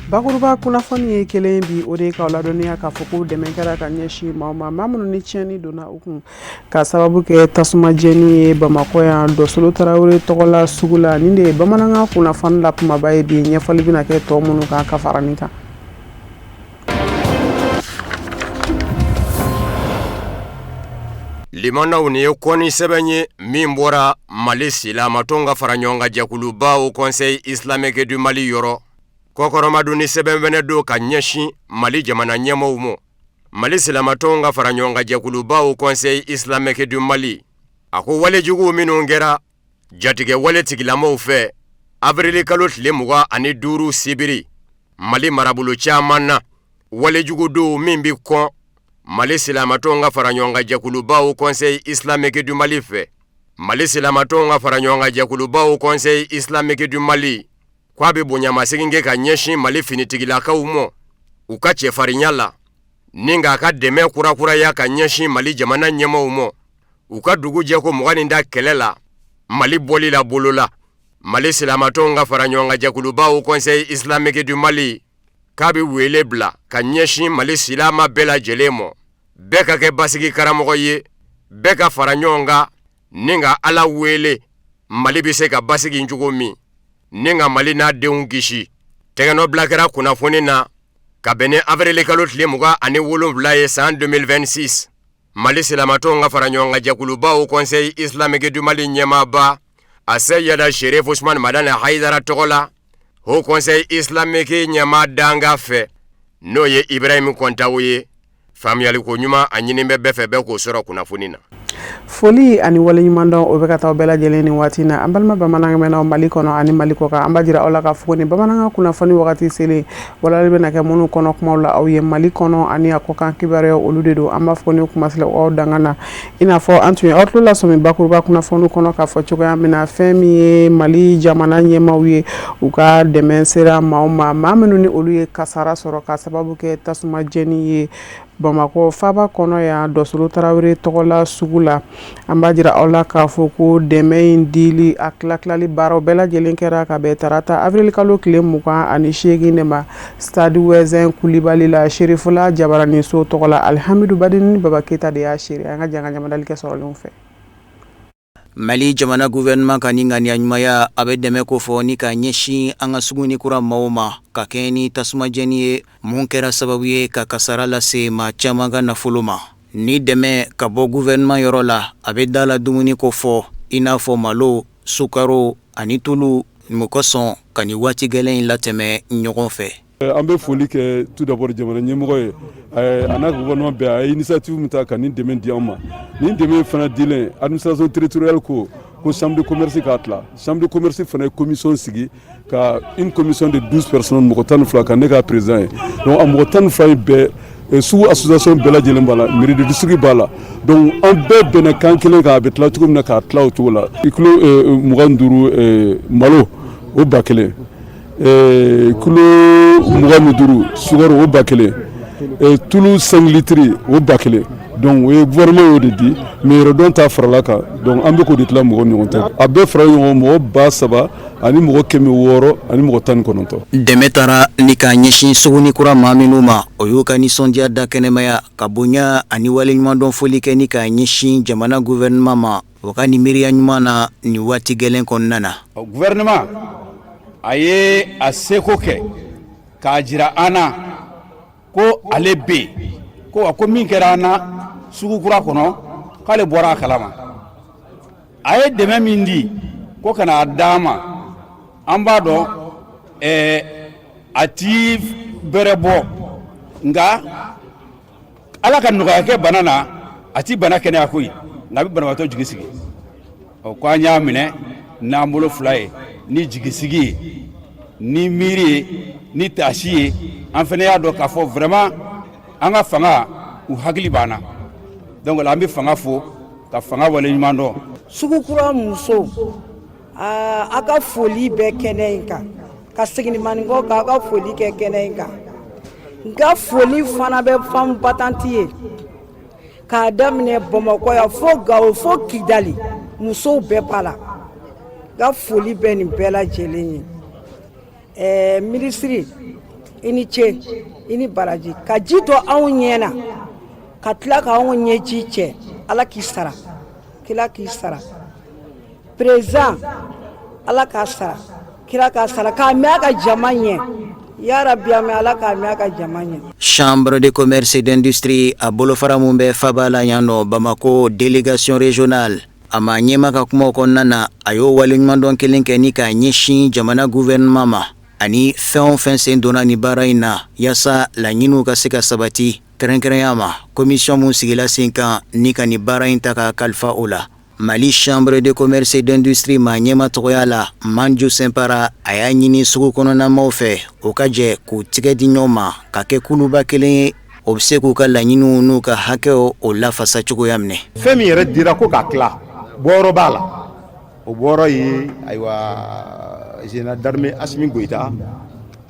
Bakuruba kunnafoni ye kelen bi o de ka ladɔnniya k'a fɔ ko dɛmɛ kɛra ka ɲɛsin maa ma maa minnu ni tiɲɛni donna u kun ka sababu kɛ tasuma jeni ye Bamakɔ yan Dɔsolo Tarawele tɔgɔla sugu la nin de ye bamanankan kunnafoni la kumaba ye bi ɲɛfɔli bɛna kɛ tɔ minnu kan ka fara nin kan. Limanaw ni ye kɔni sɛbɛn ye min bɔra Mali silamatɔnw ka fara ɲɔgɔn kan jɛkuluba au Conseil islamique du Mali yɔrɔ kɔkɔrɔmaduni sɛbɛn fɛnɛ don ka ɲɛsin Mali jamana ɲɛmɔgɔw ma. Mali silamatɔnw ka fara ɲɔgɔn kan jɛkuluba au Conseil islamique du Mali a ko walejugu minnu kɛra jatigɛ wale tigilamɔgɔw fɛ avril kalo tile 25 sibiri Mali marabolo caman na walejugu don min bi kɔn Mali silamatɔnw ka fara ɲɔgɔn kan jɛkuluba au Conseil islamique du Mali fɛ. Mali silamatɔnw ka fara ɲɔgɔn kan jɛkuluba au Conseil islamique du Mali k'a bɛ bonyamasegin kɛ ka ɲɛsin Mali finitigilakaw ma u ka cɛfarinya la ni ka ka dɛmɛ kurakuraya ka ɲɛsin Mali jamana ɲɛmɔgɔw ma u ka dugu jɛko 20 kɛlɛ la Mali bɔli la bolo la. Mali silamatɔnw ka fara ɲɔgɔn kan jɛkuluba au Conseil islamique du Mali k'a bɛ wele bila ka ɲɛsin Mali silama bɛɛ lajɛlen ma bɛɛ ka kɛ basigi karamɔgɔ ye bɛɛ ka fara ɲɔgɔn kan ni ka Ala wele Mali bɛ se ka basigi cogo min ni ka Mali n'a denw kisi. Tɛgɛnɔ bila kɛra kunnafoni na ka bɛn ni avril kalo tile 27 ye san 2026 Mali silamatɔnw ka fara ɲɔgɔn kan jɛkuluba au Conseil islamique du Mali ɲɛmaaba a Seyida Sherif Ousmane Madani Haidara tɔgɔ la au Conseil islamique ɲɛmaa danga fɛ n'o ye Ibrahim Kontaw ye faamuyali ko ɲuman a ɲini bɛ bɛɛ fɛ bɛɛ k'o sɔrɔ kunnafoni na. Foli ani waleɲuman dɔn o bɛ ka taa bɛɛ lajɛlen ni waati na an balima bamanankan Mali kɔnɔ ani Mali kɔ kan an b'a jira aw la ka fɔ ni bamanankan kunnafoni wagati selen walali bɛna kɛ minnu kɔnɔ kumaw la aw ye Mali kɔnɔ ani a kɔkan kibaruya olu de don an b'a fɔ ni kuma sila aw danga na i n'a fɔ an tun ye aw tulo lasɔmi bakuruba kunnafoni kɔnɔ k'a fɔ cogoya min na fɛn min ye Mali jamana ɲɛmaaw ye u ka dɛmɛ sera maa minnu ni olu ye kasara sɔrɔ ka sababu kɛ tasuma jeni ye Bamakɔ Faba kɔnɔ yan Dɔsolo Tarawele tɔgɔla sugu la an b'a jira aw la k'a fɔ ko dɛmɛ in dili a tilali baaraw bɛɛ lajɛlen kɛra ka bɛn tarata avril kalo tile 28 de ma Stade Wɛzɛn Kulibali la Sherifula Jabarani so tɔgɔla Alhamidu Badini Baba Keita de y'a seri an ka janga jamadali kɛ sɔrɔlenw fɛ. Mali jamana gouvernement ka ni ŋaniya ɲumanya a bɛ dɛmɛ ko fɔ ni ka ɲɛsin an ka suguni kura maaw ma ka kɛ ni tasuma jeni ye mun kɛra sababu ye ka kasara lase maa caman ka nafolo ma. Ni dɛmɛ ka bɔ gouvernement yɔrɔ la a bɛ da la dumuni ko fɔ i n'a fɔ malo sukaro ani tulu mun ka sɔn ka ni waati gɛlɛn in latɛmɛ ɲɔgɔn fɛ. An bɛ foli kɛ tout d'abord jamana ɲɛmɔgɔ ye a n'a ka gouvernement bɛɛ a ye initiative min ta ka nin dɛmɛ di an ma nin dɛmɛ fana dilen administration territoriale ko chambre de commerce k'a tila chambre de commerce fana ye commission sigi ka une commission de 12 personnes mɔgɔ 12 ka ne ka président ye donc a mɔgɔ 12 in bɛɛ sous association bɛɛ lajɛlen b'a la mairie de district b'a la donc an bɛɛ bɛnna kan kelen kan a bɛ tila cogo min na k'a tila o cogo la kilo 25 malo o 1000 kilo 25 sukaro o 1000 tulu 5 litres o 1000 donc o ye gouvernement y'o de di mais yɛrɛdɔn ta farala kan donc an bɛ k'o de tila mɔgɔw ɲɔgɔn cɛ a bɛɛ fara ɲɔgɔn mɔgɔ 7,000 ani mɔgɔ 600 ani mɔgɔ 19. Dɛmɛ taara ni ka ɲɛsin suguni kura maa minnu ma o y'u ka nisɔndiya da kɛnɛmaya ka bonya ani waleɲumandɔn foli kɛ ni ka ɲɛsin jamana gouvernement ma o ka ni miiriya ɲuman na ni waati gɛlɛn kɔnɔna na. Gouvernement a ye a seko kɛ k'a jira an na ko ale bɛ yen ko min kɛra an na sugu kura kɔnɔ k'ale bɔra a kalama a ye dɛmɛ min di ko ka n'a d'an ma an b'a dɔn a ti bɛrɛ bɔ nka Ala ka nɔgɔya kɛ bana na a ti bana kɛnɛya koyi nka a bɛ banabaatɔ jigi sigi ko an y'a minɛ n'an bolo fila ye ni jigisigi ye ni miiri ye ni taasi ye an fana y'a dɔn k'a fɔ vraiment an ka fanga u hakili b'an na donc an bɛ fanga fo ka fanga waleɲuman dɔn. Sugukura muso a ka foli bɛ kɛnɛ in kan ka segin maninkaw ka ka foli kɛ kɛnɛ in kan n ka foli fana bɛ femme battante ye k'a daminɛ Bamakɔ yan fo Gao fo Kidali musow bɛɛ b'a la n ka foli bɛ nin bɛɛ lajɛlen ye ministre i ni ce i ni baraji ka ji to anw ɲɛna ka tila ka anw ɲɛji cɛ ala k'i sara kila k'i sara président ala k'a sara kila k'a sara k'a mɛn a ka jama ɲɛ ya rabbi a mɛn ala k'a mɛn a ka jama ɲɛ. Chambre de commerce et d'industrie a bolofara mun bɛ Faba la yan nɔ Bamako délégation régionale a ma ɲɛma ka kuma kɔnɔna na a y'o waleɲumandɔn kelen kɛ ni k'a ɲɛsin jamana gouvernement ma ani fɛn o fɛn sen donna ni baara in na yaasa laɲiniw ka se ka sabati kɛrɛnkɛrɛnya ma commission mun sigila sen kan ni ka ni baara in ta ka kalifa o la. Mali Chambre de commerce et d'industrie ma ɲɛma tɔgɔya la Manju Sempara a y'a ɲini sugu kɔnɔnamaw fɛ o ka jɛ k'u tigɛ di ɲɔgɔn ma ka kɛ kuluba kelen ye o bɛ se k'u ka laɲiniw n'u ka hakɛw o lafasa cogoya minɛ. Fɛn min yɛrɛ dira ko k'a tila bɔyɔrɔ b'a la o bɔyɔrɔ ye ayiwa général d'armée Assimi Goïta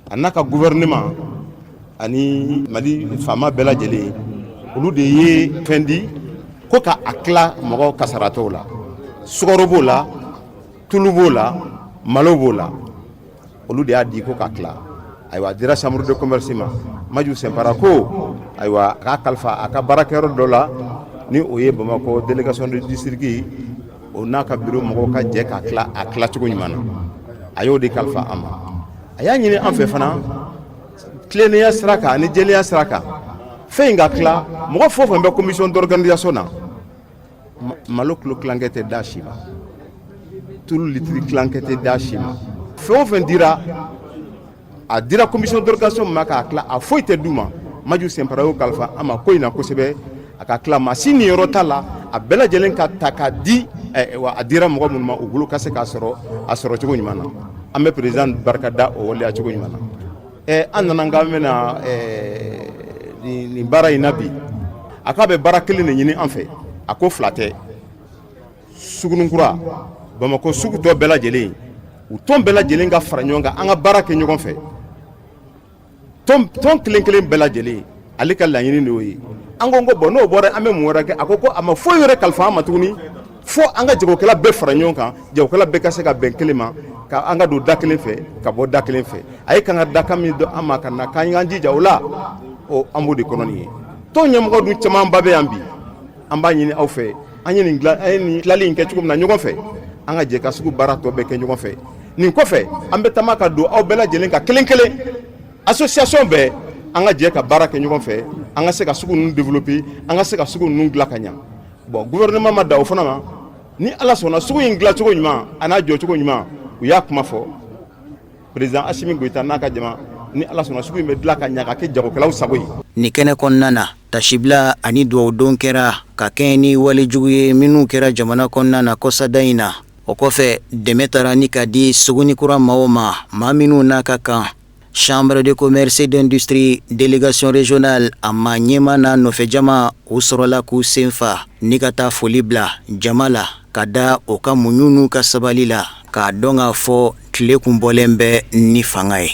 a n'a ka gouvernement ani Mali faama bɛɛ lajɛlen olu de ye fɛn di ko ka a tila mɔgɔw kasaratɔw la sukaro b'o la tulu b'o la malo b'o la olu de y'a di ko k'a tila ayiwa a dira chambre de commerce ma Maju Sempara ko ayiwa a ka kalifa a ka baarakɛyɔrɔ dɔ la ni o ye Bamako délégation de district o n'a ka bureau mɔgɔw ka jɛ k'a tila a tilacogo ɲuman na a y'o de kalifa an ma a y'a ɲini an fɛ fana tilennenya sira kan ani jɛlenya sira kan fɛn in ka tila mɔgɔ fɛn o fɛn bɛ commission d'organisation na malo kilo kilankɛ tɛ da si ma tulu litiri kilankɛ tɛ da si ma fɛn o fɛn dira a dira commission d'organisation ma k'a tila a foyi tɛ d'u ma Maju Sempara y'o kalifa an ma ko in na kosɛbɛ a ka tila maa si niyɔrɔ t'a la a bɛɛ lajɛlen ka ta k'a di wa a dira mɔgɔ minnu ma u bolo ka se k'a sɔrɔ a sɔrɔ cogo ɲuman na an bɛ président barika da o waleya cogo ɲuman na an nana k'an bɛna nin baara in na bi a k'a bɛ baara kelen de ɲini an fɛ a ko fila tɛ Sugununkura Bamako sugu tɔ bɛɛ lajɛlen u tɔn bɛɛ lajɛlen ka fara ɲɔgɔn kan an ka baara kɛ ɲɔgɔn fɛ tɔn kelen kelen bɛɛ lajɛlen ale ka laɲini de y'o ye an ko bon n'o bɔra an bɛ mun wɛrɛ kɛ a ko a ma foyi wɛrɛ kalifa an ma tuguni fo an ka jagokɛla bɛɛ fara ɲɔgɔn kan jagokɛla bɛɛ ka se ka bɛn kelen ma ka an ka don da kelen fɛ ka bɔ da kelen fɛ a ye kan ka dakan min dɔn an ma ka na k'an y'an jija o la an b'o de kɔnɔ nin ye tɔn ɲɛmɔgɔ dun camanba bɛ yan bi an b'a ɲini aw fɛ an ye nin tilali in kɛ cogo min na ɲɔgɔn fɛ an ka jɛ ka sugu baara tɔ bɛɛ kɛ ɲɔgɔn fɛ nin kɔfɛ an bɛ taama ka don aw bɛɛ lajɛlen ka kelen kelen association bɛɛ an ka jɛ ka baara kɛ ɲɔgɔn fɛ an ka se ka sugu ninnu développer an ka se ka sugu ninnu dilan ka ɲa bon gouvernement ma da o fana ma ni ala sɔnna sugu in dilan cogo ɲuman a n'a jɔ cogo ɲuman u y'a kuma fɔ président Assimi Goïta n'a ka jama ni ala sɔnna sugu in bɛ dilan ka ɲa ka kɛ jagokɛlaw sago ye. Ni kɛnɛ kɔnɔna na tasibila ani duwawudon kɛra ka kɛɲɛ ni walejugu ye minnu kɛra jamana kɔnɔna na kɔsada in na o kɔfɛ dɛmɛ taara ni ka di Sugunikura maaw ma maa minnu n'a ka kan. Chambre de commerce et d'industrie délégation régionale a ma ɲɛma n'a nɔfɛ jama u sɔrɔla k'u sen fa ni ka taa foli bila jama la ka da o ka muɲu n'u ka sabali la k'a dɔn k'a fɔ tile kun bɔlen bɛ ni fanga ye.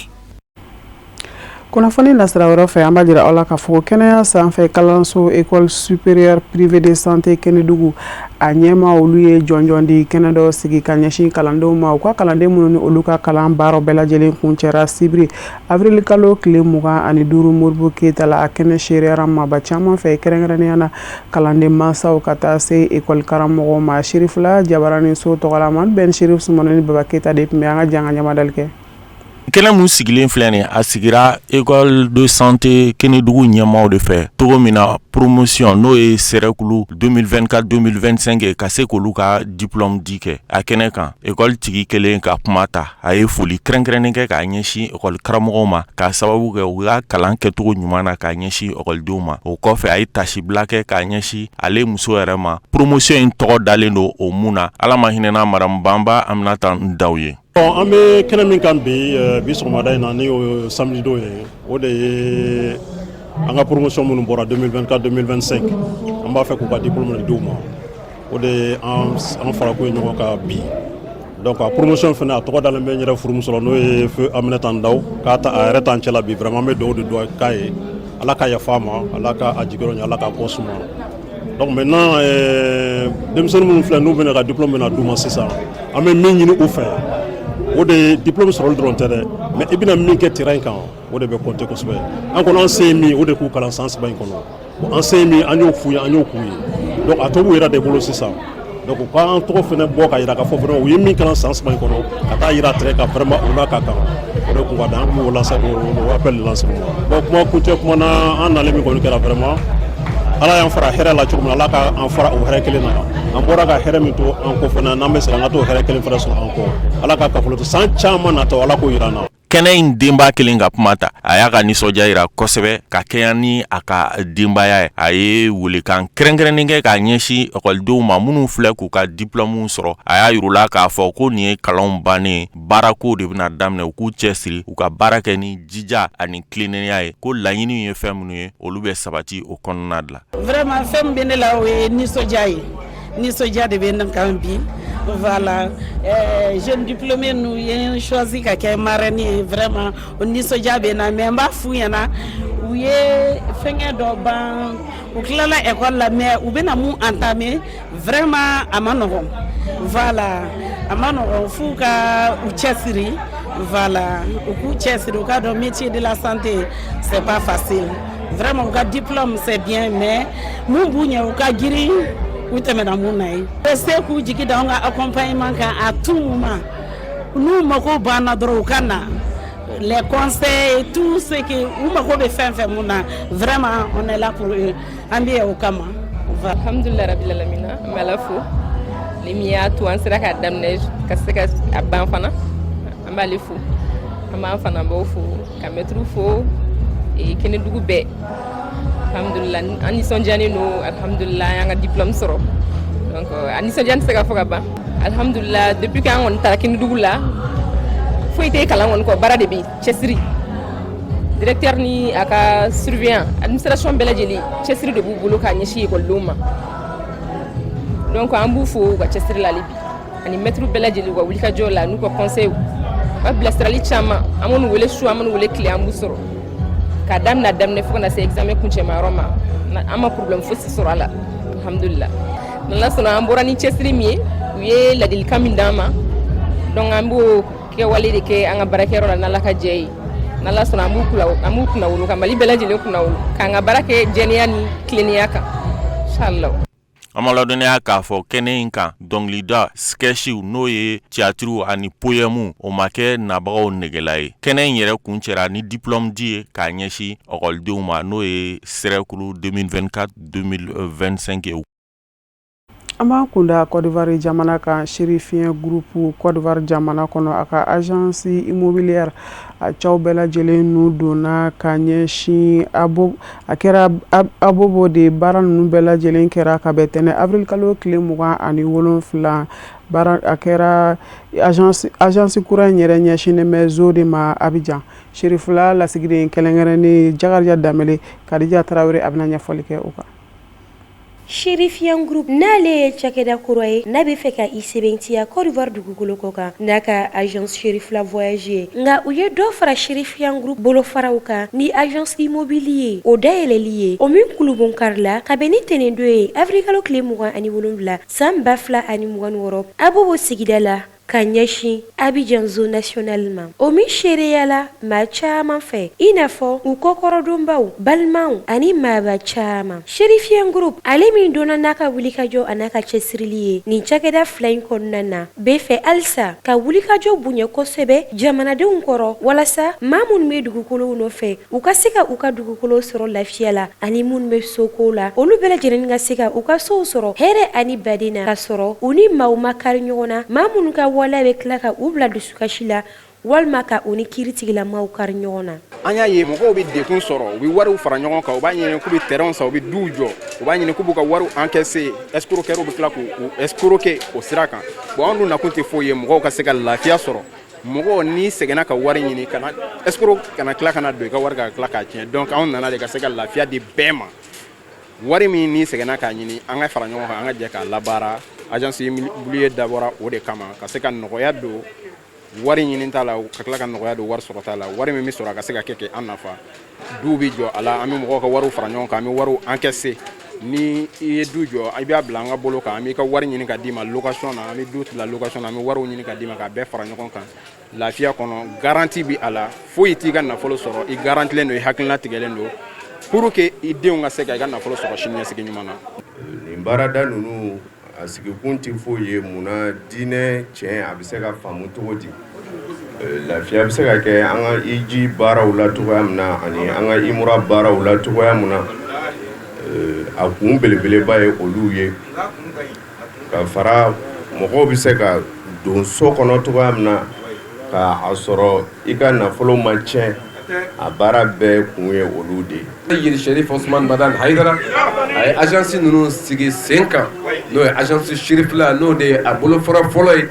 Kunnafoni nasira wɛrɛ fɛ an b'a jira aw la k'a fɔ kɛnɛya sanfɛ kalanso école supérieure privée de santé Kɛnɛdugu a ɲɛma olu ye jɔnjɔn di kɛnɛ dɔ sigi ka ɲɛsin kalandenw ma u ka kalanden minnu ni olu ka kalan baaraw bɛɛ lajɛlen kuncɛra sibiri avril kalo tile 25 Modibo Keyita la a kɛnɛ seriyara maaba caman fɛ kɛrɛnkɛrɛnnenya na kalanden mansaw ka taa se école karamɔgɔw ma Sirifula Jabarani So tɔgɔla Madu Ben Sirif Sumano ni Baba Keyita de tun bɛ an ka jan ka ɲamadali kɛ. Kɛnɛ mun sigilen filɛ nin a sigira école de santé Kɛnɛdugu ɲɛmaaw de fɛ togo min na promotion n'o ye sɛrɛkulu 2024-2025 ka se k'olu ka diplôme di kɛ a kɛnɛ kan école tigi kelen ka kuma ta a ye foli kɛrɛnkɛrɛnnen kɛ k'a ɲɛsin école karamɔgɔw ma k'a sababu kɛ u ka kalan kɛcogo ɲuman na k'a ɲɛsin écoledenw ma o kɔfɛ a ye tasibila kɛ k'a ɲɛsin ale muso yɛrɛ ma promotion in tɔgɔ dalen don o mun na ala ma hinɛna Madame Bamba Aminata Ndaw ye. An bɛ kɛnɛ min kan bi sɔgɔmada in na ni o samedi don ye o de ye an ka promotion minnu bɔra 2024-2025 an b'a fɛ k'u ka diplôme de d'u ma o de ye an farako ye ɲɔgɔn kan bi donc a promotion fana a tɔgɔ dalen bɛ n yɛrɛ furumuso la n'o ye feu Aminata Ndaw k'a ta a yɛrɛ t'an cɛla bi vraiment an bɛ dugawu de don k'a ye ala ka yafa a ma ala ka a jigiyɔrɔ ɲɛ ala k'a kɔ suma donc maintenant denmisɛnnin minnu filɛ n'u bɛna ka diplôme bɛna d'u ma sisan an bɛ min ɲini u fɛ o de diplôme sɔrɔli dɔrɔn tɛ dɛ mais i bɛna min kɛ terrain kan o de bɛ compter kosɛbɛ an kɔni an se ye min o de k'u kalan san 3 in kɔnɔ an se ye min an y'o f'u ye an y'o k'u ye donc a to b'u yɛrɛ de bolo sisan donc u k'an tɔgɔ fana bɔ ka yira k'a fɔ vraiment u ye min kalan san 3 in kɔnɔ ka taa yira terrain kan vraiment o n'a ka kan o de kun ka d'an kun b'o lase o appel de lance bon kuma kuncɛ kuma na an nalen min kɔni kɛra vraiment ala y'an fara hɛrɛ la cogo min ala ka an fara o hɛrɛ kelen na an bɔra ka hɛrɛ min to an kɔ fana n'an bɛ se an ka to hɛrɛ kelen fana sɔrɔ an kɔ ala ka kafolo to san caman natɔ ala k'o yira an na. kɛnɛ in denba kelen ka kuma ta a y'a ka nisɔndiya yira kosɛbɛ ka kɛɲɛ ni a ka denbaya ye a ye welekan kɛrɛnkɛrɛnnen kɛ k'a ɲɛsin ekɔlidenw ma minnu filɛ k'u ka diplɔmu sɔrɔ a y'a yirula k'a fɔ ko nin ye kalanw bannen baarako de bɛna daminɛ u k'u cɛsiri u ka baara kɛ ni jija ani tilennenya ye ko laɲiniw ye fɛn minnu ye olu bɛ sabati o kɔnɔna de la. vraiment fɛn min bɛ ne la o ye nisɔndiya ye nisɔndiya de bɛ ne kan bi. Voilà, jeune diplômé nous avons choisi qu'à marraine vraiment on nisɔndiya bɛ na mais n b'a f'u ɲɛna u ye fɛngɛ dɔ ban u tilala école la mais u bɛna mun entamer vraiment a ma nɔgɔn voilà a ma nɔgɔn f'u ka u cɛsiri voilà u k'u cɛsiri u ka dɔn métier de la santé c'est pas facile vraiment u ka diplôme c'est bien mais mun b'u ɲɛ u ka girin u tɛmɛna mun na ye se k'u jigi da an ka accompagnement kan à tout moment n'u mago banna dɔrɔn u ka na les conseils tout ce que u mago bɛ fɛn fɛn mun na vraiment on est là pour eux an bɛ o kama. alhamdulilayi rabbil alamin an bɛ ala fo ni min y'a to an sera k'a daminɛ ka se ka a ban fana an b'ale fo an b'an fana b'o fo ka mɛtiriw fo kɛnɛdugu bɛɛ. Alhamdulillah an nisɔndiyalen don alhamdulillah an ka diplôme sɔrɔ donc a nisɔndiya tɛ se ka fɔ ka ban alhamdulillah depuis k'an kɔni taara kɛnɛdugu la foyi tɛ kalan kɔni kɔ baara de bɛ cɛsiri directeur ni a ka surveillant administration bɛɛ lajɛlen cɛsiri de b'u bolo k'a ɲɛsin ekɔlidenw ma donc an b'u fo u ka cɛsiri la hali bi ani maître bɛɛ lajɛlen u ka wulikajɔ la n'u ka conseil u ka bilasirali caman an m'u wele su an m'u wele tile an b'u sɔrɔ k'a daminɛ fo ka na se examen kuncɛmayɔrɔ ma an ma problème fosi sɔrɔ a la alhamdulillah n'ala sɔnna an bɔra ni cɛsiri min ye u ye ladilikan min d'an ma donc an b'o kɛwale de kɛ an ka baarakɛyɔrɔ la n'ala ka jɛ ye n'ala sɔnna an b'u kunnawolo ka mali bɛɛ lajɛlen kunnawolo k'an ka baara kɛ jɛnɛya ni tilennenya kan inchallah. an ma ladɔnniya k'a fɔ kɛnɛ in kan dɔnkilida skɛshiw n'o ye tiyatiriw ani poyɛmu o ma kɛ nabagaw negela ye kɛnɛ in yɛrɛ kun cɛra ni diplɔme di ye k'a ɲɛsin ɔkɔlidenw ma n'o ye sɛrɛkulu 2024-2025 ye. an b'an kunda Côte d'Ivoire jamana kan Chérifien groupe Côte d'Ivoire jamana kɔnɔ a ka agence immobilière a cɛw bɛɛ lajɛlen n'u donna ka ɲɛsin a kɛra abobo de baara ninnu bɛɛ lajɛlen kɛra ka bɛn tɛnɛ avril kalo tile 27 baara a kɛra agence kura in yɛrɛ ɲɛsinnen bɛ zo de ma Abidjan Chérifula lasigiden kɛlɛnkɛrɛnnen Jakarija Damele Kadija Tarawele a bɛna ɲɛfɔli kɛ o kan. Chérifien groupe n'ale ye cakɛda kura ye n'a bɛ fɛ ka i sɛbɛntiya Côte d'Ivoire dugukolo kɔ kan n'a ka agence Chérifula voyage nga u ye dɔ fara Chérifien groupe bolofaraw kan ni agence immobilier o dayɛlɛli ye o min kulubon karila ka bɛn ni tɛnɛn do ye avril kalo tile 27 san 2026 abobo sigida la ka ɲɛsin Abidjan zone nationale ma o min seereya la maa caman fɛ i n'a fɔ u kɔkɔrɔdonbaw balimaw ani maaba caman Chérifien groupe ale min donna n'a ka wulikajɔ a n'a ka cɛsirili ye nin cakɛda fila in kɔnɔna na bɛ fɛ halisa ka wulikajɔ bonya kosɛbɛ jamanadenw kɔrɔ walasa maa minnu bɛ dugukolow nɔfɛ u ka se ka u ka dugukolo sɔrɔ lafiya la ani minnu bɛ soko la olu bɛɛ lajɛlen ka se ka u ka sow sɔrɔ hɛrɛ ani baden na ka sɔrɔ u ni maaw ma kari ɲɔgɔn na maa minnu ka wala bɛ tila ka u bila dusukasi la walima ka u ni kiiritigilamaw kari ɲɔgɔn na. An y'a ye mɔgɔw bɛ dekun sɔrɔ u bɛ wariw fara ɲɔgɔn kan u b'a ɲini k'u bɛ terrain san u bɛ duw jɔ u b'a ɲini k'u b'u ka wariw encaisser escroqueries bɛ tila k'u escroquer o sira kan bon an dun nakun tɛ foyi ye mɔgɔw ka se ka lafiya sɔrɔ mɔgɔw n'i sɛgɛnna ka wari ɲini kana escroc kana tila kana don i ka wari ka tila k'a tiɲɛ donc anw nana de ka se ka lafiya di bɛɛ ma wari min n'i sɛgɛnna k'a ɲini an ka fara ɲɔgɔn kan an ka jɛ k'a labaara agence immobilier dabɔra o de kama ka se ka nɔgɔya don wari ɲini t'a la ka tila ka nɔgɔya don wari sɔrɔ t'a la wari min bɛ sɔrɔ a ka se ka kɛ an nafa duw bɛ jɔ a la an bɛ mɔgɔw ka wariw fara ɲɔgɔn kan an bɛ wariw encaisser ni i ye du jɔ i b'a bila an ka bolo kan an b'i ka wari ɲini ka d'i ma location na an bɛ du tila location na an bɛ wariw ɲini ka d'i ma k'a bɛɛ fara ɲɔgɔn kan lafiya kɔnɔ garanti bi a la foyi t'i ka nafolo sɔrɔ i garantilen don i hakilina tigɛlen don pour que i denw ka se ka i ka nafolo sɔrɔ siniɲɛsigi ɲuman na. Nin baarada ninnu a sigikun tɛ foyi ye munna diinɛ tiɲɛ a bɛ se ka faamu cogo di lafiya bɛ se ka kɛ an ka iji baaraw la cogoya min na ani an ka imura baaraw la cogoya min na a kun belebeleba ye olu ye ka fara mɔgɔw bɛ se ka don so kɔnɔ cogoya min na ka a sɔrɔ i ka nafolo ma tiɲɛ a baara bɛɛ kun ye olu de ye. Sherif Osman Badan Haidara a ye agence ninnu sigi sen kan n'o ye agence Sherif la n'o de ye a bolofara fɔlɔ ye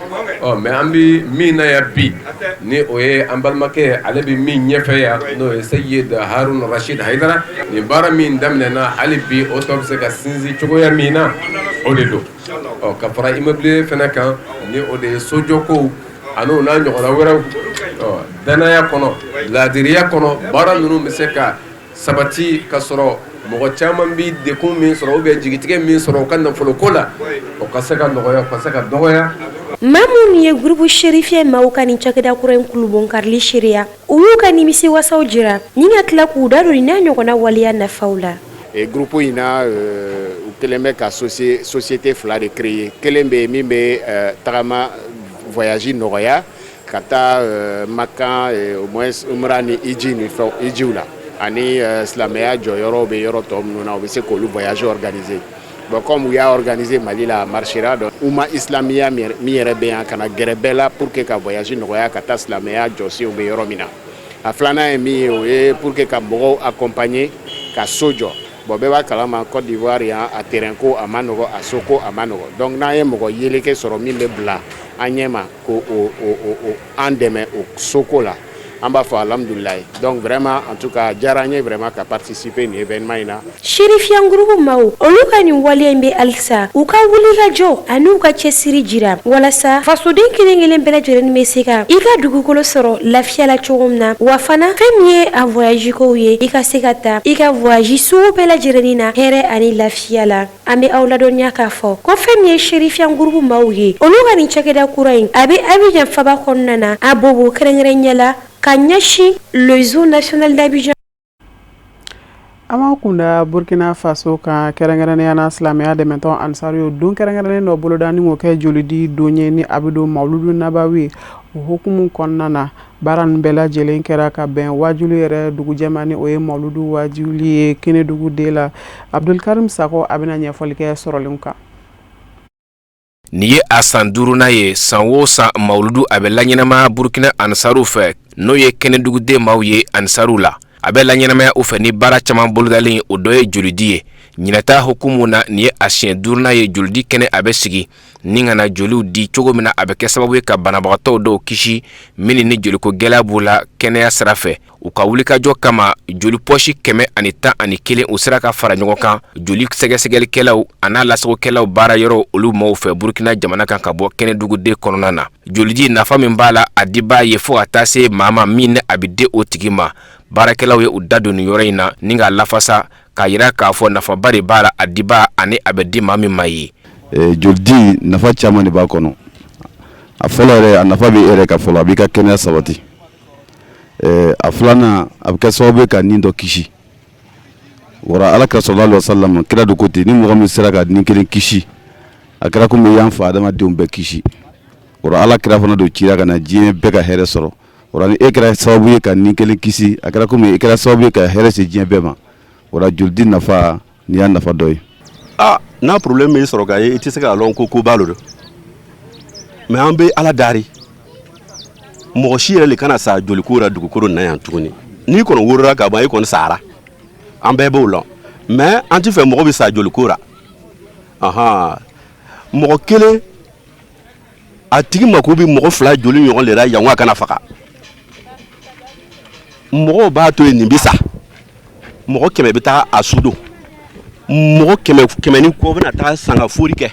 mais an bɛ min na yan bi ni o ye an balimakɛ ale bɛ min ɲɛfɛ yan n'o ye Seyid Harun Rashid Haidara nin baara min daminɛna hali bi o tɔ bɛ se ka sinsin cogoya min na o de don ka fara immeuble fɛnɛ kan ni o de ye sojɔkow an'o n'a ɲɔgɔnna wɛrɛw danaya kɔnɔ laadiriya kɔnɔ baara ninnu bɛ se ka sabati ka sɔrɔ mɔgɔ caman bi dekun min sɔrɔ ou bien jigitigɛ min sɔrɔ u ka nafolo ko la o ka se ka nɔgɔya ka se ka dɔgɔya. Maa minnu ye groupe Sherifia maaw ka nin cakɛda kura in kulubon karili seereya u y'u ka nimisi wasaw jira ni ka tila k'u da don n'a ɲɔgɔnna waleya nafaw la. Groupe in na u kɛlen bɛ ka société fila de créer kelen bɛ min bɛ tagama voyage nɔgɔya ka taa Maka au moins umra ni iji ni fɛn ijiw la ani silamɛya jɔyɔrɔ bɛ yɔrɔ tɔ minnu na u bɛ se k'olu voyage organiser. Bon, comme u y'a organiser Mali la marchera donc umma islamiya min yɛrɛ bɛ yan kana gɛrɛ bɛɛ la pour que ka voyage nɔgɔya ka taa silamɛya jɔsenw bɛ yɔrɔ min na. A filanan ye min ye o ye pour que ka mɔgɔw accompagner ka so jɔ. Bon, bɛɛ b'a kalama Côte d'Ivoire yan a terrain ko a ma nɔgɔ a so ko a ma nɔgɔ donc n'an ye mɔgɔ yeleke sɔrɔ min bɛ bila an ɲɛ ma ko an dɛmɛ o soko la an b'a fɔ alhamdulilayi donc vraiment en tout cas diyara an ye vraiment ka participer nin événement in na. Sherifia groupe maaw olu ka nin waleya in bɛ halisa u ka wuli ka jɔ ani u ka cɛsiri jira walasa fasoden kelen kelen bɛɛ lajɛlen bɛ se ka i ka dugukolo sɔrɔ lafiya la cogo min na wa fana fɛn min ye a voyage kow ye i ka se ka taa i ka voyage sugu bɛɛ lajɛlen na hɛrɛ ani lafiya la an bɛ aw ladɔnniya k'a fɔ ko fɛn min ye Sherifia groupe maaw ye olu ka nin cakɛda kura in a bɛ Abidjan faba kɔnɔna na a bobo kɛrɛnkɛrɛnya la ka ɲɛsin le zoo national d'Abidjan. Ama kunda Burkina Faso ka kɛrɛnkɛrɛnnenya na silamɛya dɛmɛtɔn Ansariyo don kɛrɛnkɛrɛnnen dɔ bolodani k'o kɛ jolidi don ye ni Abidu Mawuludu Nabawi o hukumu kɔnɔna na baara nin bɛɛ lajɛlen kɛra ka bɛn wajuli yɛrɛ dugujɛma ni o ye Mawuludu wajuli ye Kenedugu de la Abdulkarim Sako a bɛna ɲɛfɔli kɛ sɔrɔlen kan. Ni ye a san duruna ye san o san Mawuludu a bɛ laɲɛnɛmaya Burkina Ansaru fɛ n'o ye Keneduguden maaw ye Ansaru la a bɛ laɲɛnɛmaya u fɛ ni baara caman bolodalen o dɔ ye jolidi ye ɲinɛta hukumu na ni ye a siɲɛ duruna ye jolidi kɛnɛ a bɛ sigi ni kana joliw di cogo min na a bɛ kɛ sababu ye ka banabagatɔw dɔw kisi minni ni joliko gɛlɛya b'u la kɛnɛya sira fɛ u ka wulikajɔ kama joli pɔsi 111 u sera ka fara ɲɔgɔn kan joli sɛgɛsɛgɛlikɛlaw a n'a lasagokɛlaw baara yɔrɔ olu maaw fɛ Burkina jamana kan ka bɔ Kɛnɛduguden kɔnɔna na jolidi nafa min b'a la a di b'a ye fo ka taa se maa ma min a bɛ di o tigi ma baarakɛlaw ye u da don nin yɔrɔ in na ni ka lafasa k'a yira k'a fɔ nafaba de b'a la a di b'a ani a bɛ di maa min ma ye. Jolidi nafa caman de b'a kɔnɔ a fɔlɔ yɛrɛ a nafa bɛ e yɛrɛ ka fɔlɔ a b'i ka kɛnɛya sabati a filanan a bɛ kɛ sababu ye ka nin dɔ kisi wara Alakira sallallahu alaihi wasallam kira do ko ten ni mɔgɔ min sera ka nin kelen kisi a kɛra komi y'an fa adamadenw bɛɛ kisi wara Alakira fana do cira ka na diɲɛ bɛɛ ka hɛrɛ sɔrɔ wara ni e kɛra sababu ye ka nin kelen kisi a kɛra komi e kɛra sababu ye ka hɛrɛ se diɲɛ bɛɛ ma wara jolidi nafa ni y'a nafa dɔ ye. N'a problème bɛ sɔrɔ k'a ye i tɛ se k'a lɔn ko b'a lo dɛ mais an bɛ Ala dari mɔgɔ si yɛrɛ de kana sa joliko la dugukolo na yan tuguni n'i kɔni worora ka ban i kɔni sara an bɛɛ b'o lɔn mais an tɛ fɛ mɔgɔ bɛ sa joliko la mɔgɔ kelen a tigi mako bɛ mɔgɔ fila joli ɲɔgɔn de la yan wa kana faga mɔgɔw b'a to yen nin bɛ sa mɔgɔ 100 bɛ taa a su don mɔgɔ 100 ni kɔ bɛna taa san ka fori kɛ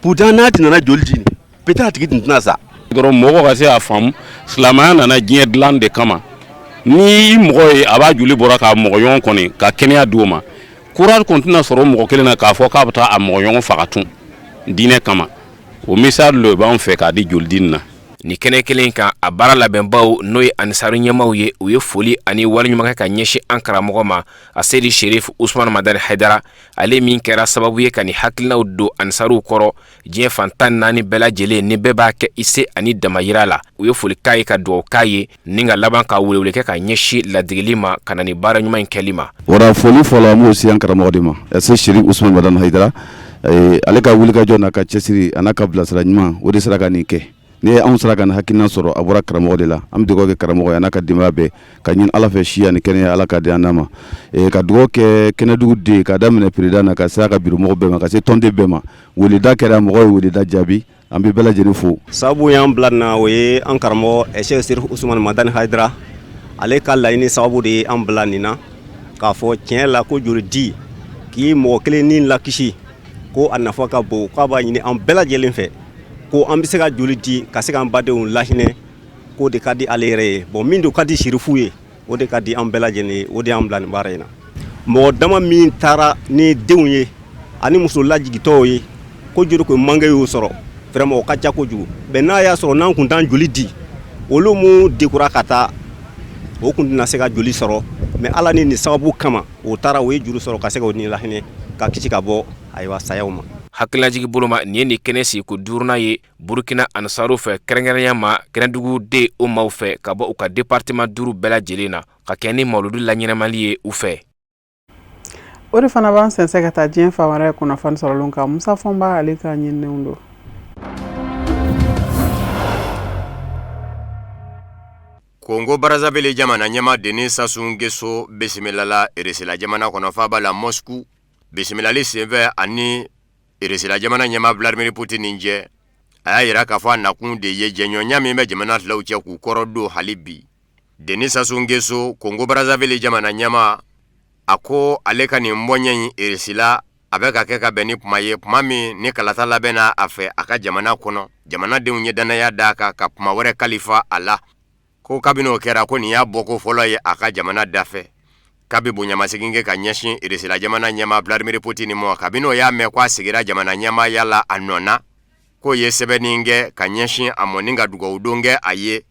pourtant n'a tɛ nana joli di peut-être a tigi tun tɛna sa. dɔrɔn mɔgɔ ka se a faamu silamɛya nana diɲɛ dilan de kama ni mɔgɔ ye a b'a joli bɔra ka mɔgɔ ɲɔgɔn kɔni ka kɛnɛya di o ma courage continue sɔrɔ mɔgɔ kelen na k'a fɔ k'a bɛ taa a mɔgɔ ɲɔgɔn faga tun diinɛ kama o misali le b'an fɛ k'a di jolidini na. Ni kɛnɛ kelen kan a baara labɛnbaw n'o ye Ansaru ɲɛmaw ye u ye foli ani waleɲuman kɛ ka ɲɛsin an karamɔgɔ ma a Seydi Sherif Usman Madani Haidara ale min kɛra sababu ye ka ni hakilinaw don Ansaruw kɔrɔ diɲɛ fan 14 bɛɛ lajɛlen ni bɛɛ b'a kɛ ise ani damayira la u ye foli k'a ye ka dugawu k'a ye ni ka laban ka welewele kɛ ka ɲɛsin ladigili ma ka na ni baara ɲuman in kɛli ma. Wara foli fɔlɔ an b'o se an karamɔgɔ de ma Seydi Sherif Usman Madani Haidara ale ka wulikajɔ n'a ka cɛsiri a n'a ka bilasira ɲuman o de sera ka nin kɛ. Ni anw sera ka hakilina sɔrɔ a bɔra karamɔgɔ de la an bɛ dugawu kɛ karamɔgɔ ye n'a ka denbaya bɛɛ ka ɲini Ala fɛ siya ni kɛnɛya Ala ka di an ma ka dugawu kɛ kɛnɛdugu den ka daminɛ président na ka se a ka bureau mɔgɔ bɛɛ ma ka se tɔnden bɛɛ ma weleda kɛra mɔgɔ ye weleda jaabi an bɛ bɛɛ lajɛlen fo. Sababu y'an bila na o ye an karamɔgɔ Seydi Sherif Usman Madani Haidara ale ka laɲini sababu de ye an bila nin na k'a fɔ tiɲɛ la ko joli di k'i mɔgɔ kelen ni lakisi ko a nafa ka bon k'a b'a ɲini an bɛɛ lajɛlen fɛ. Ko an bɛ se ka joli di ka se k'an badenw lahinɛ k'o de ka di ale yɛrɛ ye bon min do ka di Sherifu ye o de ka di an bɛɛ lajɛlen ye o de y'an bila nin baara in na mɔgɔ dama min taara ni denw ye ani muso lajigitɔw ye ko joli ko manque y'o sɔrɔ vraiment o ka ca kojugu mais n'a y'a sɔrɔ n'an kun t'an joli di olu mu dekura ka taa o kun tɛna se ka joli sɔrɔ mais Ala ni nin sababu kama o taara o ye joli sɔrɔ ka se k'o ni lahinɛ ka kisi ka bɔ ayiwa sayaw ma. Hakilajigi boloma ni ye ni kɛnɛ sigi ko duruna ye Burkina Ansaru fɛ kɛrɛnkɛrɛnya ma kɛnɛdugu de o maaw fɛ ka bɔ u ka département 5 bɛɛ lajɛlen na ka kɛ ni mawludu laɲɛnamali ye u fɛ. O de fana b'an sɛnsɛn ka taa diɲɛ fan wɛrɛ kunnafoni sɔrɔlen kan Musa Fɔnba ale ka ɲininiw don. Kongo Brazzaville jamana ɲɛma Denis Sassou Nguesso bisimilala Eresila jamana kɔnɔ f'a b'a la Moscou bisimilali senfɛ ani Eresila jamana ɲɛma Vladimir Poutine jɛ a y'a yira k'a fɔ a nakun de ye jɛɲɔgɔnya min bɛ jamana filaw cɛ k'u kɔrɔ don hali bi. Denis Sassou Nguesso Kongo Brazzaville jamana ɲɛma a ko ale ka nin bɔɲɛ in Eresila a bɛ ka kɛ ka bɛn ni kuma ye kuma min ni kalata labɛnna a fɛ a ka jamana kɔnɔ jamanadenw ye danaya d'a kan ka kuma wɛrɛ kalifa a la ko kabini o kɛra ko nin y'a bɔko fɔlɔ ye a ka jamana dafɛ kabi bonyamasegin kɛ ka ɲɛsin Eresila jamana ɲɛma Vladimir Poutine ma kabini o y'a mɛn ko a sigira jamana ɲɛmaaya la a nɔna ko ye sɛbɛnni kɛ ka ɲɛsin a mɔ ni ka dugawudon kɛ a ye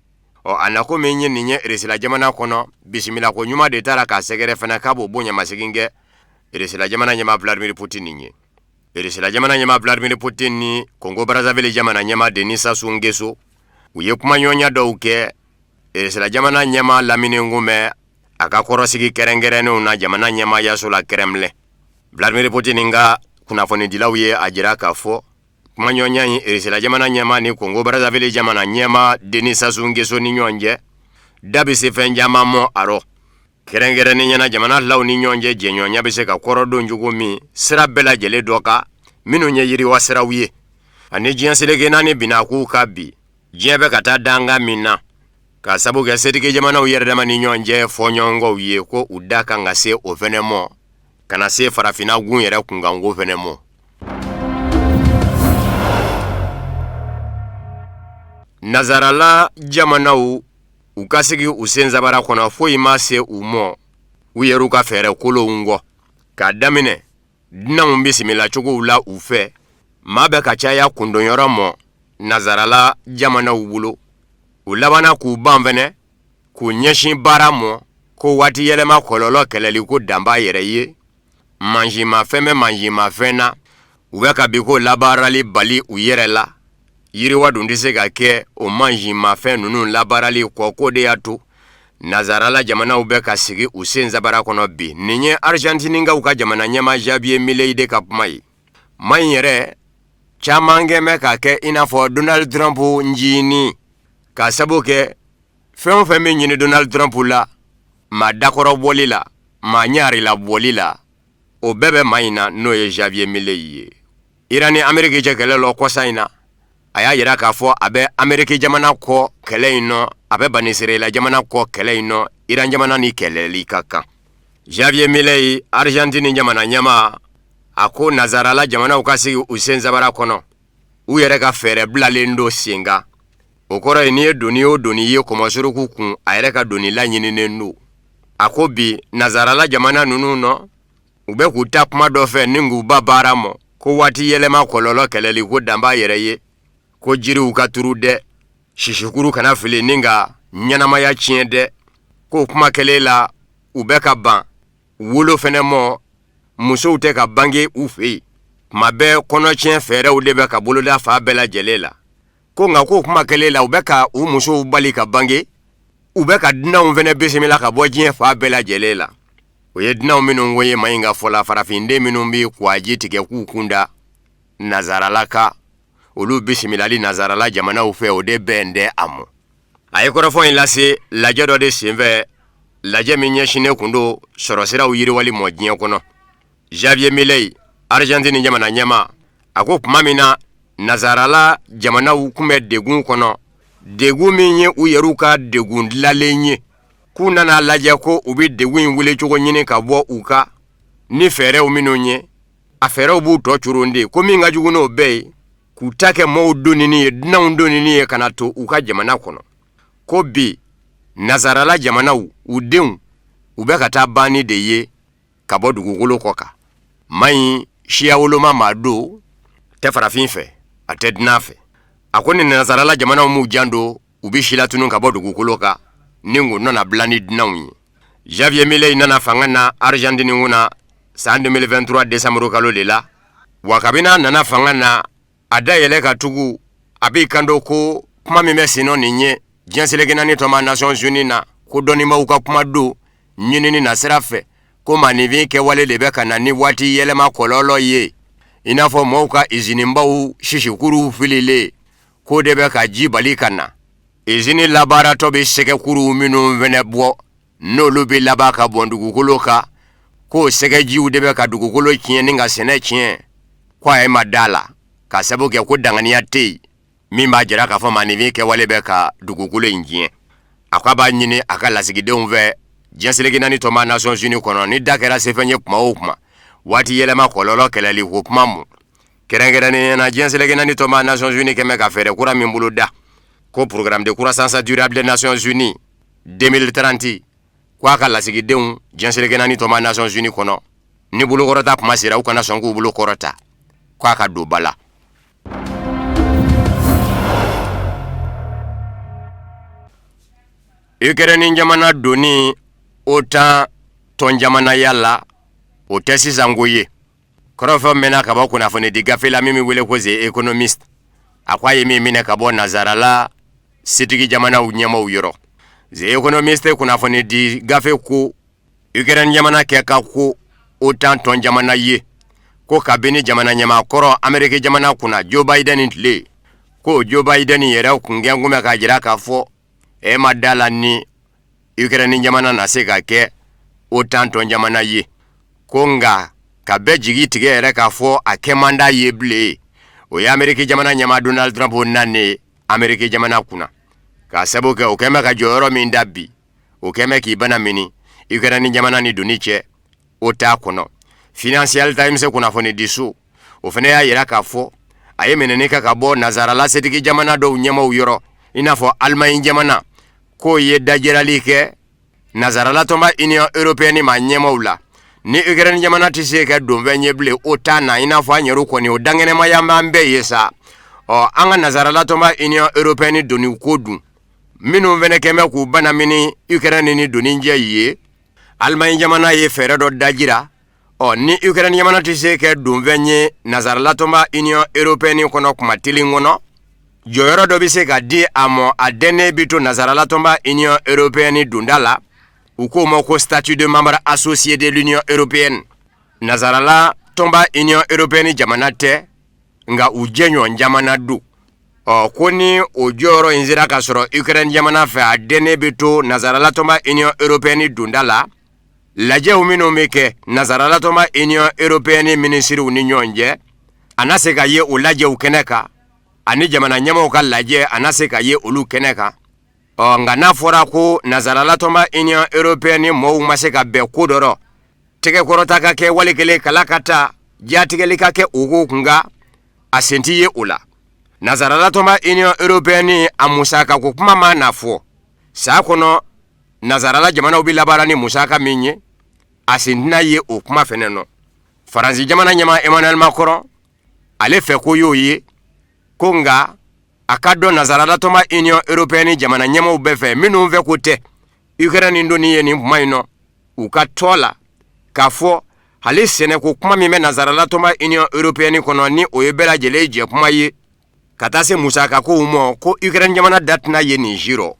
a nako min ye nin ye Eresila jamana kɔnɔ bisimila ko ɲuman de taara k'a sɛgɛrɛ fana k'a b'o bonyamasegin kɛ Eresila jamana ɲɛma Vladimir Poutine ye. Eresila jamana ɲɛma Vladimir Poutine ni Kongo Brazzaville jamana ɲɛma Denis Sassou Nguesso u ye kuma ɲɔgɔnya dɔw kɛ Eresila jamana ɲɛma lamini ngumɛ a ka kɔrɔsigi kɛrɛnkɛrɛnnenw na jamana ɲɛmaayaso la Kremlin. Vladimir Poutine ka kunnafonidilaw ye a jira k'a fɔ kuma ɲɔgɔnya in Eresila jamana ɲɛma ni Kongo Brazzaville jamana ɲɛma Denis Sassou Nguesso ni ɲɔgɔn cɛ da bɛ se fɛn caman mɔ a rɔ. Kɛrɛnkɛrɛnnen ɲɛna jamana filaw ni ɲɔgɔn cɛ jɛɲɔgɔnya bɛ se ka kɔrɔdon cogo min sira bɛɛ lajɛlen dɔ kan minnu ye yiriwa siraw ye ani diɲɛ seleke naani binna k'u ka bi diɲɛ bɛ ka taa danga min na ka sabu kɛ setigi jamanaw yɛrɛ dama ni ɲɔgɔn cɛ fɔɲɔgɔnkɔw ye ko u da kan ka se o fɛnɛ mɔ ka na se farafinna gun yɛrɛ kunkanko fɛnɛ mɔ. Nazarala jamanaw u ka sigi u sen zabara kɔnɔ foyi ma se u mɔ u yɛr'u ka fɛɛrɛ kolonw kɔ k'a daminɛ dunanw bisimila cogow la u fɛ maa bɛ ka caya kundonyɔrɔ mɔ Nazarala jamanaw bolo u labana k'u ban fɛnɛ k'u ɲɛsin baara mɔ ko waati yɛlɛma kɔlɔlɔ kɛlɛli ko danba yɛrɛ ye manjimafɛn bɛ manjimafɛn na u bɛ ka bi ko labaarali bali u yɛrɛ la yiriwa dun tɛ se ka kɛ o manjimafɛn ninnu labaarali kɔ ko de y'a to Nazarala jamanaw bɛ ka sigi u sen zabara kɔnɔ bi nin ye Argentinigaw ka jamana ɲɛma Javier Milei de ka kuma ye ma in yɛrɛ caman kɛ bɛ ka kɛ i n'a fɔ Donald Trump njini ka sabu kɛ fɛn o fɛn bɛ ɲini Donald Trump la maa dakɔrɔ bɔli la maa ɲaari la bɔli la o bɛɛ bɛ maa in na n'o ye Javier Milei ye. Iran ni Amérique cɛ kɛlɛ la kɔsa in na a y'a yira k'a fɔ a bɛ Amérique jamana kɔ kɛlɛ in nɔ a bɛ Banisirayila jamana kɔ kɛlɛ in nɔ Iran jamana ni kɛlɛli ka kan. Javier Milei Argentine jamana ɲɛma a ko Nazarala jamanaw ka sigi u sen zabara kɔnɔ u yɛrɛ ka fɛɛrɛ bilalen do sen kan. O kɔrɔ ye n'i ye doni o doni ye kɔmɔsuruku kun a yɛrɛ ka doni laɲininen do. A ko bi Nazarala jamana ninnu nɔ u bɛ k'u ta kuma dɔ fɛ ni k'u ba baara mɔ ko waati yɛlɛma kɔlɔlɔ kɛlɛli ko danba yɛrɛ ye ko jiriw ka turu dɛ sisikuru kana fili ni ka ɲɛnamaya tiɲɛ dɛ ko kuma kɛlen la u bɛ ka ban wolo fɛnɛ mɔ musow tɛ ka bange u fɛ yen kuma bɛɛ kɔnɔtiɲɛ fɛɛrɛw de bɛ ka boloda fa bɛɛ lajɛlen la ko nka ko kuma kɛlen la u bɛ ka u musow bali ka bange u bɛ ka dunanw fɛnɛ bisimila ka bɔ diɲɛ fa bɛɛ lajɛlen la o ye dunanw minnu ko ye ma in ka fɔ la farafinden minnu bɛ kuwaji tigɛ k'u kunda nazarala ka olu bisimilali nazarala jamanaw fɛ o de bɛn dɛ a mɔ a ye kɔrɔfɔ in lase lajɛ dɔ de senfɛ lajɛ min ɲɛsinnen kun do sɔrɔsiraw yiriwali mɔ diɲɛ kɔnɔ Javier Milei Argentine jamana ɲɛma a ko tuma min na nazarala jamanaw kun bɛ degun kɔnɔ degun min ye u yɛrɛw ka degun dilalen ye k'u nana lajɛ ko u bɛ degun in wele cogo ɲini ka bɔ u ka ni fɛɛrɛw minnu ye a fɛɛrɛw b'u tɔ curonden ko min ka jugu n'o bɛɛ ye k'u ta kɛ maaw donini ye dunanw donini ye kana to u ka jamana kɔnɔ ko bi nazarala jamanaw u denw u bɛ ka taa banni de ye ka bɔ dugukolo kɔ kan maɲi siya woloma maa do tɛ farafin fɛ a tɛ dunan fɛ a ko ni nazarala jamanaw m'u jan do u bɛ sila tunun ka bɔ dugukolo kan ni ko nana bila ni dunanw ye Javier Milei nana fanga na Argentine kunna san 2023 décembre kalo de la wa kabina nana fanga na a dayɛlɛ ka tugu a b'i kanto ko kuma min bɛ senɔ nin ye diɲɛ seleke naani tɔma Nations Unies na ko dɔnnibaw ka kuma do ɲinini na sira fɛ ko maninfin kɛwale de bɛ ka na ni waati yɛlɛma kɔlɔlɔ ye i n'a fɔ mɔɔw ka izinibaw sisikuruw fililen ko de bɛ ka ji bali ka na izini labaaratɔ bɛ sɛgɛkuruw minnu fɛnɛ bɔ n'olu bɛ laban ka bɔn dugukolo kan k'o sɛgɛjiw de bɛ ka dugukolo tiɲɛ ni ka sɛnɛ tiɲɛ ko a ye ma da la ka sabu kɛ ko danganiya tɛ yen min b'a jira k'a fɔ maninfin kɛwale bɛ ka dugukolo in tiɲɛ a ko a b'a ɲini a ka lasigidenw fɛ diɲɛ seleke naani tɔma Nations Unies kɔnɔ ni da kɛra sefɛn ye kuma o kuma waati yɛlɛma kɔlɔlɔ kɛlɛli ko kuma mu kɛrɛnkɛrɛnnenya na diɲɛ seleke naani tɔma Nations Unies kɛmɛ ka fɛɛrɛ kura min bolo da ko programme de croissance durable des Nations Unies 2030 ko a ka lasigidenw diɲɛ seleke naani tɔma Nations Unies kɔnɔ ni bolokɔrɔta kuma sera u kana sɔn k'u bolo kɔrɔta ko a ka don ba la Ukraine jamana doni OTAN ton jamanaya la o tɛ sisan ko ye kɔrɔfɔ mɛnna ka bɔ kunnafoni di gafe la min bɛ wele ko The Economist a ko a ye min minɛ ka bɔ nazarala setigi jamanaw ɲɛmaw yɔrɔ The Economist kunnafoni di gafe ko Ukraine jamana kɛ ka ko OTAN ton jamana ye ko kabini jamana ɲɛmakɔrɔ Ameriki jamana kunna Joe Biden tile ko Joe Biden yɛrɛ kungɛn kun bɛ ka jira k'a fɔ e ma da la ni Ukraine jamana na se ka kɛ OTAN ton jamana ye ko nga ka bɛ jigi tigɛ yɛrɛ k'a fɔ a kɛ man d'a ye bilen o ye Ameriki jamana ɲɛma Donald Trump nane Ameriki jamana kunna k'a sabu kɛ o kɛmɛ ka jɔyɔrɔ min da bi o kɛmɛ k'i bana mini Ukraine jamana ni doni cɛ o t'a kɔnɔ Financial Times kunnafoni di so o fana y'a yira k'a fɔ a ye minɛni kɛ ka bɔ nazarala setigi jamana dɔw ɲɛmaw yɔrɔ i n'a fɔ Allemagne jamana ko ye dajirali kɛ nazarala tɔnba Union Européenne ma ɲɛmaw la ni Ukraine jamana tɛ se ka don fɛn ye bilen o t'a na i n'a fɔ an yɛrɛw kɔni o dangɛnɛmaya b'an bɛɛ ye sa an ka nazarala tɔnba Union Européenne doni ko dun minnu fɛnɛ kɛmɛ k'u bana mini Ukraine ni doni jɛ ye Allemagne jamana ye fɛɛrɛ dɔ dajira ni Ukraine jamana tɛ se ka don fɛn ye nazarala tɔnba Union Européenne kɔnɔ kuma tilin kɔnɔ jɔyɔrɔ dɔ bɛ se ka di a mɔ a dɛnɛ bi to nazarala tɔnba Union Européenne donda la u k'o ma ko statut de membre associé de l'Union Européenne nazarala tɔnba Union Européenne jamana tɛ nga u jɛɲɔgɔn jamana do ko ni o jɔyɔrɔ in sera ka sɔrɔ Ukraine jamana fɛ a dɛnɛ bi to nazarala tɔnba Union Européenne donda la lajɛw minnu bɛ kɛ nazarala tɔnba Union Européenne minisiriw ni ɲɔgɔn cɛ a na se ka ye o lajɛw kɛnɛ kan ani jamana ɲɛmaw ka lajɛ a na se ka ye olu kɛnɛ kan nga n'a fɔra ko nazarala tɔnba Union Européenne mɔɔw ma se ka bɛn ko dɔ rɔ tɛgɛkɔrɔta ka kɛ wale kelen kala ka taa jatigɛli ka kɛ o ko kunga a sen t'i ye o la nazarala tɔnba Union Européenne a musaka ko kuma ma na fɔ saa kɔnɔ nazarala jamanaw bɛ labaara ni musaka min ye a sen tɛna ye o kuma fɛnɛ nɔ Faransi jamana ɲɛma Emmanuel Macron ale fɛ ko y'o ye ko nga a ka dɔn nansaralatɔma Union Européenne jamana ɲɛmaw bɛɛ fɛ minnu fɛ ko tɛ Ukraine doni ye nin kuma in nɔ u ka tɔ la k'a fɔ hali sɛnɛko kuma min bɛ nansaralatɔma Union Européenne kɔnɔ ni o ye bɛɛ lajɛlen jɛ kuma ye ka taa se musakakow ma ko Ukraine jamana da tɛna ye nin si rɔ.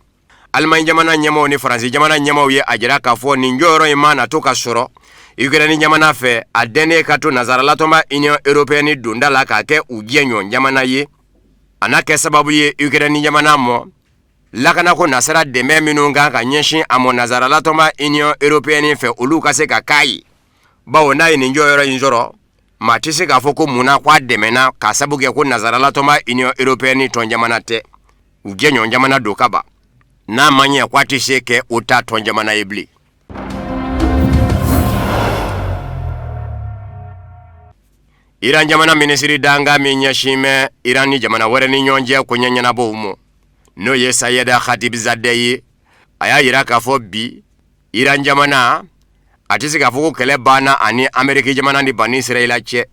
Allemagne jamana ɲɛmaw ni Faransi jamana ɲɛmaw ye a jira k'a fɔ nin jɔyɔrɔ in ma na to ka sɔrɔ Ukraine jamana fɛ a dɛnnen ka to nansaralatɔma Union Européenne donda la k'a kɛ u jɛɲɔgɔn jamana ye a n'a kɛ sababu ye Ukraine jamana mɔ lakana ko nasara dɛmɛ minnu kan ka ɲɛsin a mɔ nansaralatɔma Union Européenne fɛ olu ka se ka k'a ye bawo n'a ye nin jɔyɔrɔ in sɔrɔ maa tɛ se k'a fɔ ko munna k'a dɛmɛna k'a sabu kɛ ko nansaralatɔma Union Européenne tɔn jamana tɛ u jɛɲɔgɔn jamana don ka ban n'a ma ɲɛ k'a tɛ se kɛ o ta tɔn jamana ye bilen. Iran jamana minisiri danga min ɲɛsin bɛ Iran ni jamana wɛrɛ ni ɲɔgɔn cɛ ko ɲɛɲɛnabɔw ma n'o ye Sayeda Khatibzadeh ye a y'a yira k'a fɔ bi Iran jamana a tɛ se k'a fɔ ko kɛlɛ banna ani Ameriki jamana ni Bani Israɛla cɛ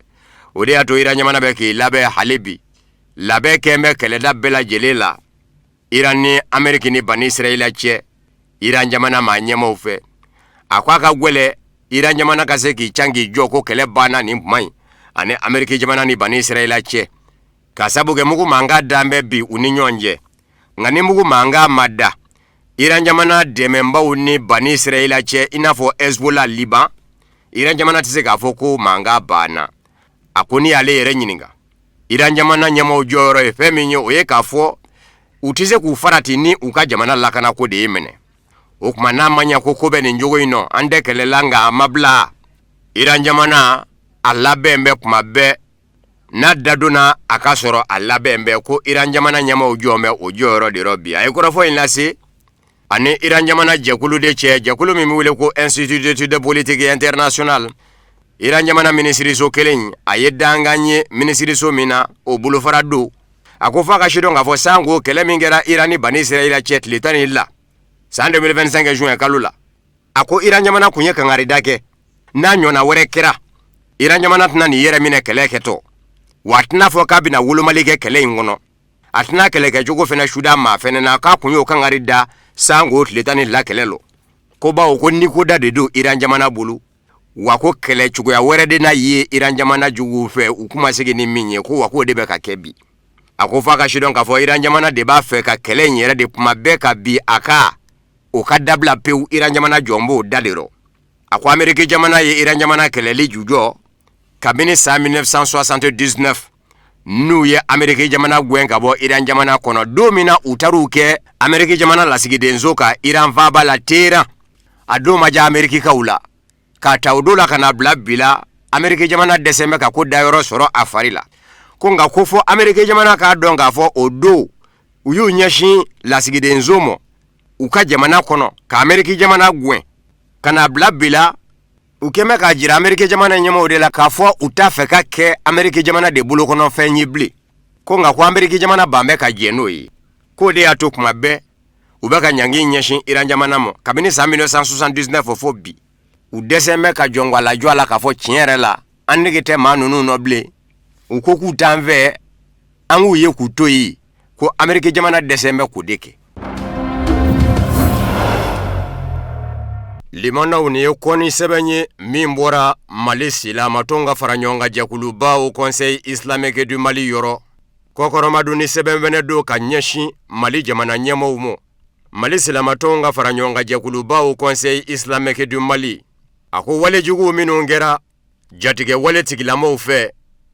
o de y'a to Iran jamana bɛ k'i labɛn hali bi labɛn kɛn bɛ kɛlɛda bɛɛ lajɛlen la Iran ni Ameriki ni Bani Israɛla cɛ Iran jamana maa ɲɛmaw fɛ a ko a ka gwɛlɛ Iran jamana ka se k'i can k'i jɔ ko kɛlɛ banna nin kuma in ani Ameriki jamana ni Bani Israɛla cɛ ka sabu kɛ mugu manga dan bɛ bi u ni ɲɔgɔn cɛ nka ni mugu manga ma da Iran jamana dɛmɛbaw ni Bani Israɛla cɛ i n'a fɔ Hezbollah Liban Iran jamana tɛ se k'a fɔ ko manga banna a ko ni y'ale yɛrɛ ɲininka Iran jamana ɲɛmaw jɔyɔrɔ ye fɛn min ye o ye k'a fɔ u tɛ se k'u farati ni u ka jamana lakana ko de ye minɛ o kuma n'a ma ɲɛ ko bɛ nin jogo in nɔ an tɛ kɛlɛla nka a ma bila Iran jamana a labɛn bɛ kuma bɛɛ n'a dadonna a ka sɔrɔ a labɛn bɛ ko Iran jamana ɲɛmaw jɔn bɛ o jɔyɔrɔ de rɔ bi a ye kɔrɔfɔ in lase ani Iran jamana jɛkulu de cɛ jɛkulu min bɛ wele ko Institut d'études politiques internationales Iran jamana minisiriso kelen a ye dangan ye minisiriso min na o bolofara don a ko f'a ka sidɔn k'a fɔ sanko kɛlɛ min kɛra Iran ni Bani Israɛla cɛ tile 11 la san 2025 juin kalo la a ko Iran jamana kun ye kangarida kɛ n'a ɲɔna wɛrɛ kɛra Iran jamana tɛna nin yɛrɛ minɛ kɛlɛ kɛtɔ wa a tɛna fɔ k'a bɛna wolomali kɛ kɛlɛ in kɔnɔ a tɛna kɛlɛkɛcogo fɛnɛ suda maa fɛnɛ na k'a kun y'o kangari da sanko tile 12 kɛlɛ lo ko bawo ko nikoda de don Iran jamana bolo wa ko kɛlɛ cogoya wɛrɛ de na ye Iran jamana juguw fɛ u kuma segi ni min ye ko wa ko de bɛ ka kɛ bi a ko f'a ka sidɔn k'a fɔ Iran jamana de b'a fɛ ka kɛlɛ in yɛrɛ de kuma bɛɛ ka bi a ka o ka dabila pewu Iran jamana jɔn b'o da de rɔ a ko Ameriki jamana ye Iran jamana kɛlɛli ju jɔ kabini san 1979 n'u ye Ameriki jamana gɛn ka bɔ Iran jamana kɔnɔ don min na u taar'u kɛ Ameriki jamana lasigidenso ka Iran faaba la Teheran a don ma diya Amerikikaw la k'a ta o don la ka na bila bi la Ameriki jamana dɛsɛ bɛ ka ko dayɔrɔ sɔrɔ a fari la ko nka ko fɔ Ameriki jamana k'a dɔn k'a fɔ o don u y'u ɲɛsin lasigidenso ma u ka jamana kɔnɔ ka Ameriki jamana gɛn ka na bila bi la u kɛmɛ k'a jira Ameriki jamana ɲɛmaw de la k'a fɔ u t'a fɛ ka kɛ Ameriki jamana de bolokɔnɔfɛn ye bilen ko nka ko Ameriki jamana ban bɛ ka jɛ n'o ye k'o de y'a to kuma bɛɛ u bɛ ka ɲangi ɲɛsin Iran jamana ma kabini san 1979 fɔ bi u dɛsɛ bɛ ka jɔn la jɔ a la k'a fɔ tiɲɛ yɛrɛ la an nege tɛ maa ninnu nɔ bilen u ko k'u t'an fɛ an k'u ye k'u to yen ko Ameriki jamana dɛsɛ bɛ k'o de kɛ. Limannaw ni ye kɔni sɛbɛn ye min bɔra Mali silamatɔnw ka fara ɲɔgɔn kan jɛkuluba au Conseil islamique du Mali yɔrɔ kɔkɔrɔmadon ni sɛbɛn fɛnɛ don ka ɲɛsin Mali jamana ɲɛmaw ma Mali silamatɔnw ka fara ɲɔgɔn kan jɛkuluba au Conseil islamique du Mali a ko walejuguw minnu kɛra jatigɛ wale tigilamaw fɛ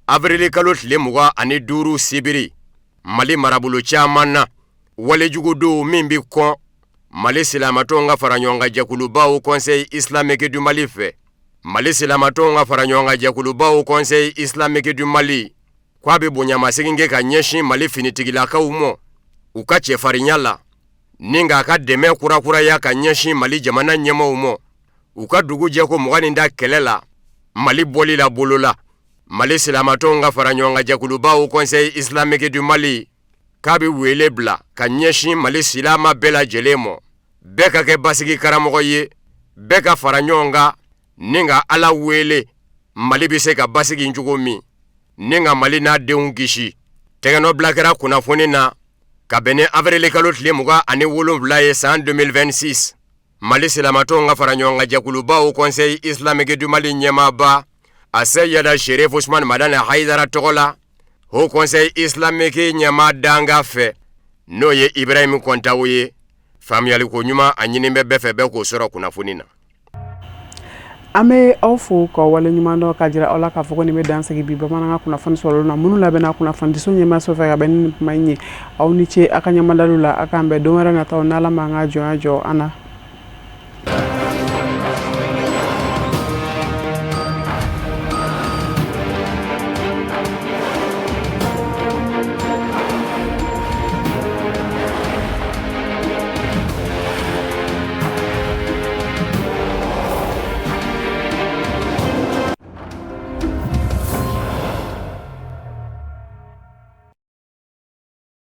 avril kalo tile 25 sibiri Mali marabolo caman na walejugu don min bi kɔn Mali silamatɔnw ka fara ɲɔgɔn kan jɛkuluba au Conseil islamique du Mali fɛ Mali silamatɔnw ka fara ɲɔgɔn kan jɛkuluba au Conseil islamique du Mali k'a bɛ bonyamasegin kɛ ka ɲɛsin Mali finitigilakaw ma u ka cɛfarinya la ni k'a ka dɛmɛ kurakuraya ka ɲɛsin Mali jamana ɲɛmaw ma u ka dugu jɛ ko 20 kɛlɛ la Mali bɔli la bolo la Mali silamatɔnw ka fara ɲɔgɔn kan jɛkuluba au Conseil islamique du Mali k'a bɛ wele bila ka ɲɛsin Mali silama bɛɛ lajɛlen ma bɛɛ ka kɛ basigi karamɔgɔ ye bɛɛ ka fara ɲɔgɔn kan ni ka Ala wele Mali bɛ se ka basigi cogo min ni ka Mali n'a denw kisi. Tɛgɛnɔ bila kɛra kunnafoni na ka bɛn ni avril kalo tile 27 ye san 2026. Mali silamatɔnw ka fara ɲɔgɔn kan jɛkuluba au Conseil islamique du Mali ɲɛmaaba a Seyada Sherif Ousmane Madani Haidara tɔgɔ la au Conseil islamique ɲɛmaa danga fɛ n'o ye Ibrahim Kontaw ye. Faamuyaliko ɲuman a ɲini bɛ bɛɛ fɛ bɛɛ k'o sɔrɔ kunnafoni na. An bɛ aw fo ka wale ɲuman dɔ ka jira aw la k'a fɔ ko nin bɛ dansigi bi bamanankan kunnafoni sɔrɔli na minnu labɛnna kunnafoni diso ɲɛmaaso fɛ ka bɛn ni kuma in ye aw ni ce a ka ɲamadaliw la a k'an bɛn don wɛrɛ nataw n'Ala m'an ka jɔnya jɔ an na.